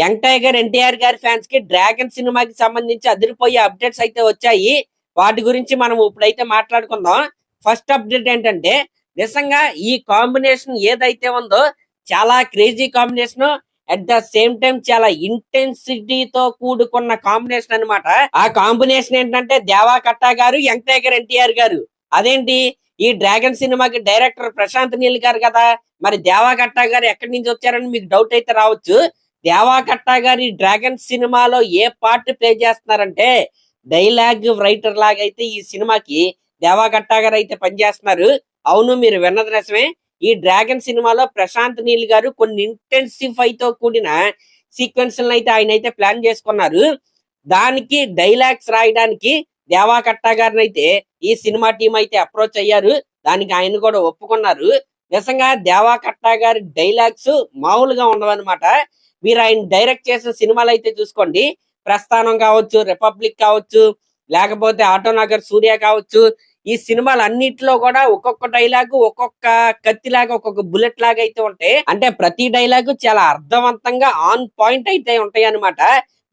Young tiger NTR గారి fans కి dragon సినిమాకి సంబంధించి అదిరిపోయే అప్డేట్స్ అయితే వచ్చాయి. వాటి గురించి మనం ఇప్పుడైతే మాట్లాడుకుందాం. ఫస్ట్ అప్డేట్ ఏంటంటే నిజంగా ఈ కాంబినేషన్ ఏదైతే ఉందో చాలా crazy combination. At the same time చాలా ఇంటెన్సిటీతో కూడుకున్న కాంబినేషన్ అన్నమాట. ఆ కాంబినేషన్ ఏంటంటే దేవా కట్టా గారు, యంగ్ టైగర్ ఎన్టీఆర్ గారు. అదేంటి, ఈ డ్రాగన్ సినిమాకి డైరెక్టర్ ప్రశాంత్ నీల్ గారు కదా, మరి దేవా కట్టా గారు ఎక్కడి నుంచి వచ్చారని మీకు డౌట్ అయితే రావచ్చు. దేవా కట్టా గారి డ్రాగన్ సినిమాలో ఏ పార్ట్ ప్లే చేస్తున్నారంటే డైలాగ్ రైటర్ లాగా అయితే ఈ సినిమాకి దేవా కట్టా గారు అయితే పనిచేస్తున్నారు. అవును, మీరు విన్నది నిజమే. ఈ డ్రాగన్ సినిమాలో ప్రశాంత్ నీల్ గారు కొన్ని ఇంటెన్సిఫై తో కూడిన సీక్వెన్స్ అయితే ఆయన అయితే ప్లాన్ చేసుకున్నారు. దానికి డైలాగ్స్ రాయడానికి దేవా కట్టా గారిని అయితే ఈ సినిమా టీం అయితే అప్రోచ్ అయ్యారు. దానికి ఆయన కూడా ఒప్పుకున్నారు. నిజంగా దేవా కట్టా గారి డైలాగ్స్ మామూలుగా ఉండవన్నమాట. మీరు ఆయన డైరెక్ట్ చేసిన సినిమాలు అయితే చూసుకోండి. ప్రస్థానం కావచ్చు, రిపబ్లిక్ కావచ్చు, లేకపోతే ఆటోనగర్ సూర్య కావచ్చు, ఈ సినిమాలు అన్నిటిలో కూడా ఒక్కొక్క డైలాగ్ ఒక్కొక్క కత్తిలాగా ఒక్కొక్క బుల్లెట్ లాగా అయితే ఉంటాయి. అంటే ప్రతి డైలాగ్ చాలా అర్థవంతంగా ఆన్ పాయింట్ అయితే ఉంటాయి అనమాట.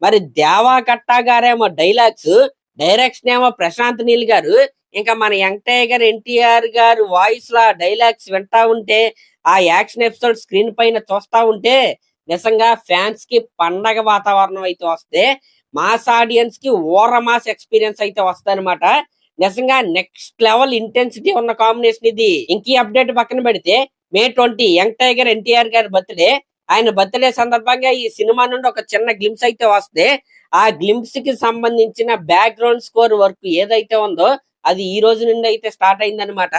మరి దేవా కట్టా గారేమో డైలాగ్స్, డైరెక్షన్ ఏమో ప్రశాంత్ నీల్ గారు, ఇంకా మన యంగ్ టైగర్ ఎన్టీఆర్ గారు వాయిస్ లా డైలాగ్స్ వింటా ఉంటే, ఆ యాక్షన్ ఎపిసోడ్ స్క్రీన్ పైన చూస్తా ఉంటే నిజంగా ఫ్యాన్స్ కి పండగ వాతావరణం అయితే వస్తే, మాస్ ఆడియన్స్ కి ఓర మాస్ ఎక్స్పీరియన్స్ అయితే వస్తుంది అనమాట. నిజంగా నెక్స్ట్ లెవెల్ ఇంటెన్సిటీ ఉన్న కాంబినేషన్ ఇది. ఇంకీ అప్డేట్ పక్కన పెడితే మే 20 యంగ్ టైగర్ ఎన్టీఆర్ గారి బర్త్డే. ఆయన బర్త్డే సందర్భంగా ఈ సినిమా నుండి ఒక చిన్న గ్లిమ్స్ అయితే వస్తే, ఆ గ్లిమ్స్ కి సంబంధించిన బ్యాక్గ్రౌండ్ స్కోర్ వర్క్ ఏదైతే ఉందో అది ఈ రోజు నుండి అయితే స్టార్ట్ అయిందనమాట.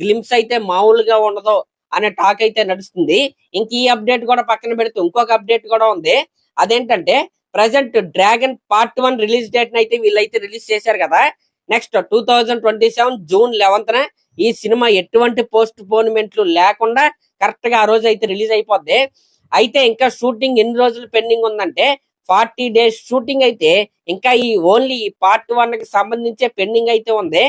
గ్లిమ్స్ అయితే మామూలుగా ఉండదు అనే టాక్ అయితే నడుస్తుంది. ఇంక ఈ అప్డేట్ కూడా పక్కన పెడితే ఇంకొక అప్డేట్ కూడా ఉంది. అదేంటంటే present dragon part 1 release date అయితే వీళ్ళైతే రిలీజ్ చేశారు కదా. నెక్స్ట్ 2027 జూన్ 11న ఈ సినిమా ఎటువంటి పోస్ట్ పోన్మెంట్లు లేకుండా కరెక్ట్ గా ఆ రోజు అయితే రిలీజ్ అయిపోద్ది. అయితే ఇంకా షూటింగ్ ఎన్ని రోజులు పెండింగ్ ఉందంటే 40 డేస్ షూటింగ్ అయితే ఇంకా ఈ ఓన్లీ ఈ పార్ట్ 1 కి సంబంధించే పెండింగ్ అయితే ఉంది.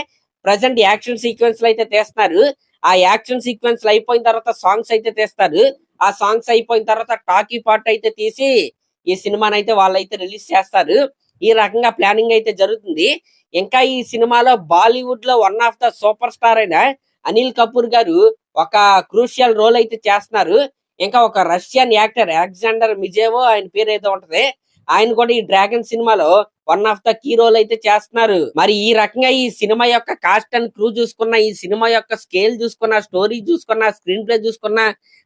ప్రజెంట్ యాక్షన్ సీక్వెన్స్ అయితే తీస్తున్నారు. ఆ యాక్షన్ సీక్వెన్స్ అయిపోయిన తర్వాత సాంగ్స్ అయితే తీస్తారు. ఆ సాంగ్స్ అయిపోయిన తర్వాత టాకీ పార్ట్ అయితే తీసి ఈ సినిమాని అయితే వాళ్ళైతే రిలీజ్ చేస్తారు. ఈ రకంగా ప్లానింగ్ అయితే జరుగుతుంది. ఇంకా ఈ సినిమాలో బాలీవుడ్ లో one of the super star అయిన అనిల్ కపూర్ గారు ఒక క్రూషియల్ రోల్ అయితే చేస్తున్నారు. ఇంకా ఒక రష్యన్ యాక్టర్ అలెగ్జాండర్ మిజేవో ఆయన పేరు ఏదో ఉంటది, ఆయన కూడా ఈ డ్రాగన్ సినిమాలో one of the key role అయితే చేస్తున్నారు. మరి ఈ రకంగా ఈ సినిమా యొక్క కాస్ట్ అండ్ క్రూ చూసుకున్న, ఈ సినిమా యొక్క స్కేల్ చూసుకున్న, స్టోరీ చూసుకున్న, స్క్రీన్ ప్లే చూసుకున్న,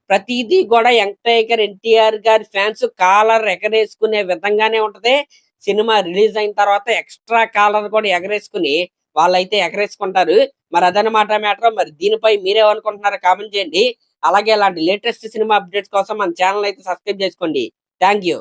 ప్రతిదీ కూడా యంగ్ టైగర్ ఎన్టీఆర్ గారి ఫ్యాన్స్ కాలర్ ఎగరేసుకునే విధంగానే ఉంటది. సినిమా రిలీజ్ అయిన తర్వాత ఎక్స్ట్రా కాలర్ కూడా ఎగరేసుకుని వాళ్ళైతే ఎగరేసుకుంటారు. మరి అదనమాట మ్యాటర్. మరి దీనిపై మీరేమనుకుంటున్నారో కామెంట్ చేయండి. అలాగే ఇలాంటి లేటెస్ట్ సినిమా అప్డేట్స్ కోసం మన ఛానల్ అయితే సబ్స్క్రైబ్ చేసుకోండి. Thank you.